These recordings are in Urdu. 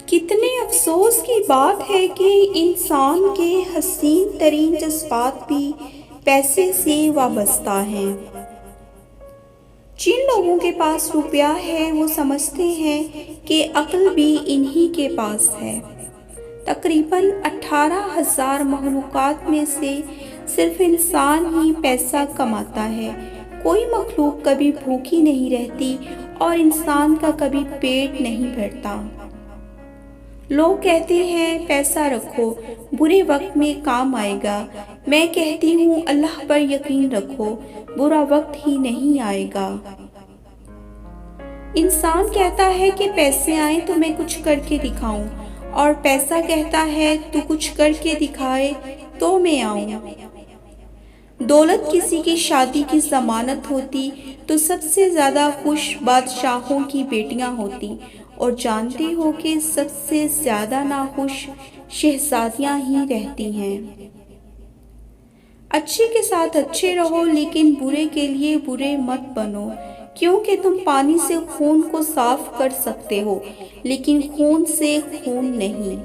کتنے افسوس کی بات ہے کہ انسان کے حسین ترین جذبات بھی پیسے سے وابستہ ہیں۔ جن لوگوں کے پاس روپیہ ہے وہ سمجھتے ہیں کہ عقل بھی انہی کے پاس ہے۔ تقریباً 18,000 مخلوقات میں سے صرف انسان ہی پیسہ کماتا ہے۔ کوئی مخلوق کبھی بھوکی نہیں رہتی اور انسان کا کبھی پیٹ نہیں بھرتا۔ لوگ کہتے ہیں پیسہ رکھو، برے وقت میں کام آئے گا۔ میں کہتی ہوں اللہ پر یقین رکھو، برا وقت ہی نہیں آئے گا۔ انسان کہتا ہے کہ پیسے آئیں تو میں کچھ کر کے دکھاؤں، اور پیسہ کہتا ہے تو کچھ کر کے دکھائے تو میں آؤں۔ دولت کسی کی شادی کی ضمانت ہوتی تو سب سے زیادہ خوش بادشاہوں کی بیٹیاں ہوتی، اور جانتے ہو کہ سب سے زیادہ ناخوش شہزادیاں ہی رہتی ہیں۔ اچھے کے ساتھ اچھے رہو لیکن برے کے لیے برے مت بنو، کیونکہ تم پانی سے خون کو صاف کر سکتے ہو لیکن خون سے خون نہیں۔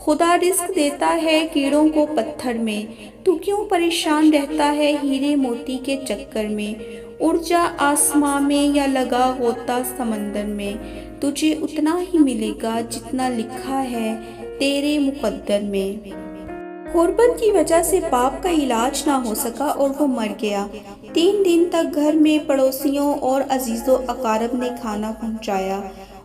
خدا رزق دیتا ہے کیڑوں کو پتھر میں، تو کیوں پریشان رہتا ہے ہیرے موتی کے چکر میں؟ اڑ جا آسماں میں یا لگا غوطہ سمندر میں، تجھے اتنا ہی ملے گا جتنا لکھا ہے تیرے مقدر میں۔ غربت کی وجہ سے باپ کا علاج نہ ہو سکا اور وہ مر گیا۔ 3 دن تک گھر میں پڑوسیوں اور عزیز و اقارب نے کھانا پہنچایا۔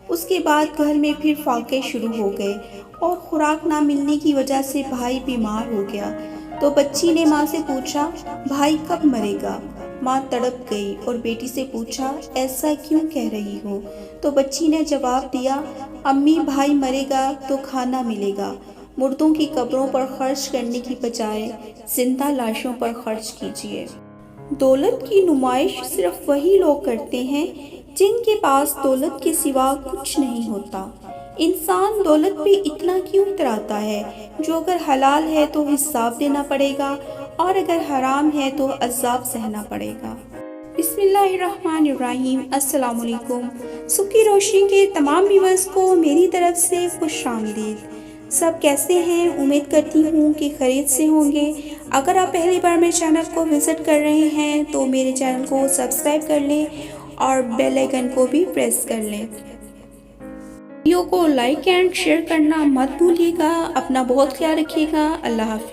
اس کے بعد گھر میں پھر فاقے شروع ہو گئے اور خوراک نہ ملنے کی وجہ سے بھائی بیمار ہو گیا۔ تو بچی نے ماں سے پوچھا بھائی کب مرے گا؟ ماں تڑپ گئی اور بیٹی سے پوچھا ایسا کیوں کہہ رہی ہو؟ تو بچی نے جواب دیا امی بھائی مرے گا تو کھانا ملے گا، مردوں کی قبروں پر خرچ کرنے کی بجائے زندہ لاشوں پر خرچ کیجیے۔ دولت کی نمائش صرف وہی لوگ کرتے ہیں جن کے پاس دولت کے سوا کچھ نہیں ہوتا۔ انسان دولت پہ اتنا کیوں اتراتا ہے؟ جو اگر حلال ہے تو حساب دینا پڑے گا اور اگر حرام ہے تو عذاب سہنا پڑے گا۔ بسم اللہ الرحمن الرحیم۔ السلام علیکم۔ صبح کی روشنی کے تمام ویورز کو میری طرف سے خوش آمدید۔ سب کیسے ہیں؟ امید کرتی ہوں کہ خیریت سے ہوں گے۔ اگر آپ پہلی بار میرے چینل کو وزٹ کر رہے ہیں تو میرے چینل کو سبسکرائب کر لیں اور بیل آئیکن کو بھی پریس کر لیں۔ ویڈیو کو لائک اینڈ شیئر کرنا مت بھولیے گا۔ اپنا بہت خیال رکھیے گا۔ اللہ حافظ۔